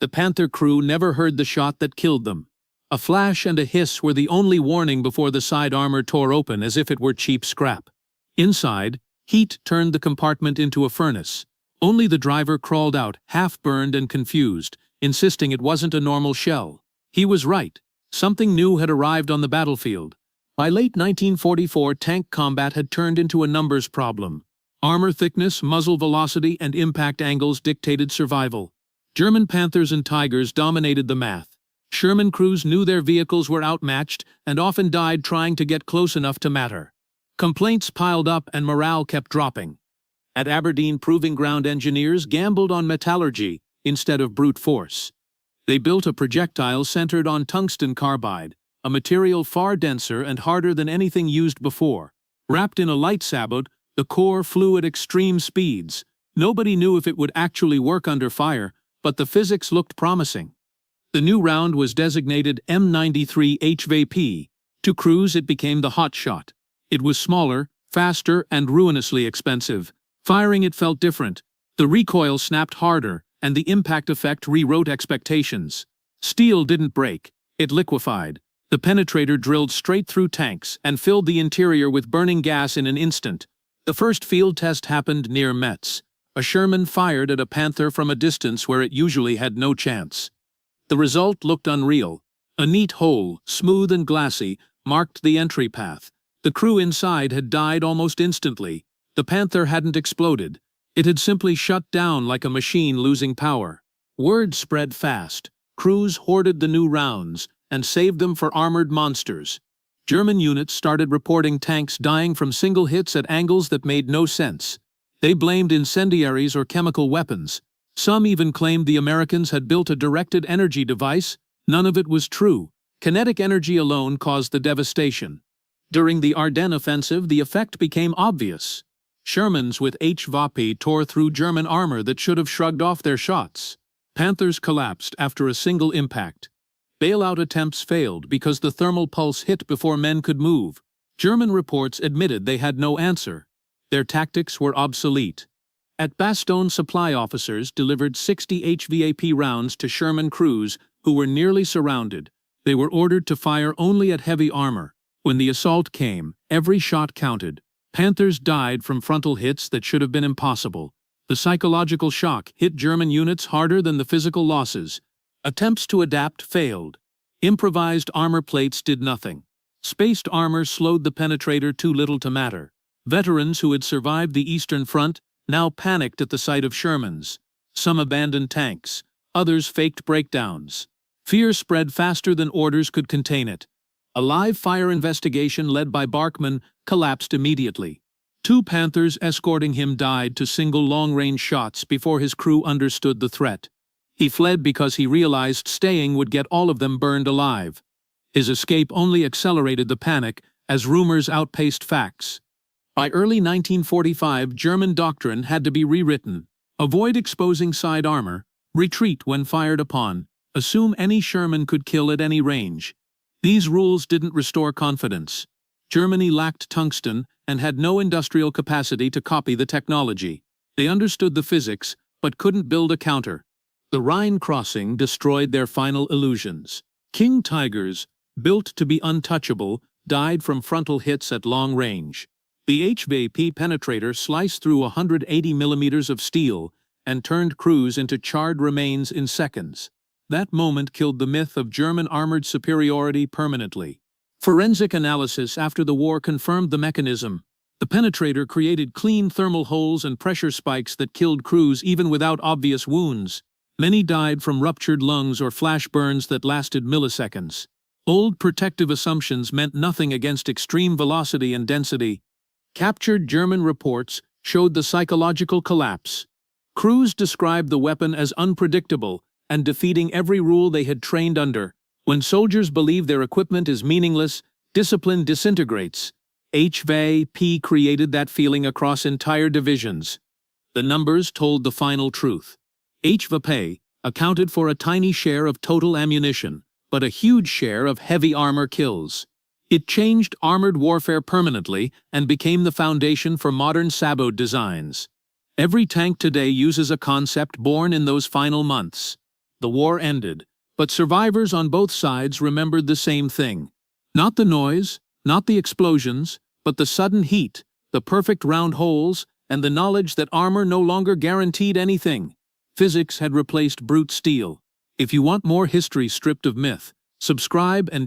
The Panther crew never heard the shot that killed them. A flash and a hiss were the only warning before the side armor tore open as if it were cheap scrap. Inside, heat turned the compartment into a furnace. Only the driver crawled out, half-burned and confused, insisting it wasn't a normal shell. He was right. Something new had arrived on the battlefield. By late 1944, tank combat had turned into a numbers problem. Armor thickness, muzzle velocity, and impact angles dictated survival. German Panthers and Tigers dominated the math. Sherman crews knew their vehicles were outmatched and often died trying to get close enough to matter. Complaints piled up and morale kept dropping. At Aberdeen, proving ground engineers gambled on metallurgy instead of brute force. They built a projectile centered on tungsten carbide, a material far denser and harder than anything used before. Wrapped in a light sabot, the core flew at extreme speeds. Nobody knew if it would actually work under fire, but the physics looked promising. The new round was designated M93 HVAP. To crews it became the hot shot. It was smaller, faster, and ruinously expensive. Firing it felt different. The recoil snapped harder, and the impact effect rewrote expectations. Steel didn't break, it liquefied. The penetrator drilled straight through tanks and filled the interior with burning gas in an instant. The first field test happened near Metz. A Sherman fired at a Panther from a distance where it usually had no chance. The result looked unreal. A neat hole, smooth and glassy, marked the entry path. The crew inside had died almost instantly. The Panther hadn't exploded. It had simply shut down like a machine losing power. Word spread fast. Crews hoarded the new rounds and saved them for armored monsters. German units started reporting tanks dying from single hits at angles that made no sense. They blamed incendiaries or chemical weapons. Some even claimed the Americans had built a directed energy device. None of it was true. Kinetic energy alone caused the devastation. During the Ardennes offensive, the effect became obvious. Shermans with HVAP tore through German armor that should have shrugged off their shots. Panthers collapsed after a single impact. Bailout attempts failed because the thermal pulse hit before men could move. German reports admitted they had no answer. Their tactics were obsolete. At Bastogne, supply officers delivered 60 HVAP rounds to Sherman crews who were nearly surrounded. They were ordered to fire only at heavy armor. When the assault came, every shot counted. Panthers died from frontal hits that should have been impossible. The psychological shock hit German units harder than the physical losses. Attempts to adapt failed. Improvised armor plates did nothing. Spaced armor slowed the penetrator too little to matter. Veterans who had survived the Eastern Front now panicked at the sight of Shermans. Some abandoned tanks. Others faked breakdowns. Fear spread faster than orders could contain it. A live fire investigation led by Barkman collapsed immediately. 2 Panthers escorting him died to single long-range shots before his crew understood the threat. He fled because he realized staying would get all of them burned alive. His escape only accelerated the panic as rumors outpaced facts. By early 1945, German doctrine had to be rewritten. Avoid exposing side armor, retreat when fired upon, assume any Sherman could kill at any range. These rules didn't restore confidence. Germany lacked tungsten and had no industrial capacity to copy the technology. They understood the physics, but couldn't build a counter. The Rhine crossing destroyed their final illusions. King Tigers, built to be untouchable, died from frontal hits at long range. The HVAP penetrator sliced through 180 millimeters of steel and turned crews into charred remains in seconds. That moment killed the myth of German armored superiority permanently. Forensic analysis after the war confirmed the mechanism. The penetrator created clean thermal holes and pressure spikes that killed crews even without obvious wounds. Many died from ruptured lungs or flash burns that lasted milliseconds. Old protective assumptions meant nothing against extreme velocity and density. Captured German reports showed the psychological collapse. Crews described the weapon as unpredictable and defeating every rule they had trained under. When soldiers believe their equipment is meaningless, discipline disintegrates. HVAP created that feeling across entire divisions. The numbers told the final truth. HVAP accounted for a tiny share of total ammunition, but a huge share of heavy armor kills. It changed armored warfare permanently and became the foundation for modern sabot designs. Every tank today uses a concept born in those final months. The war ended, but survivors on both sides remembered the same thing. Not the noise, not the explosions, but the sudden heat, the perfect round holes, and the knowledge that armor no longer guaranteed anything. Physics had replaced brute steel. If you want more history stripped of myth, subscribe and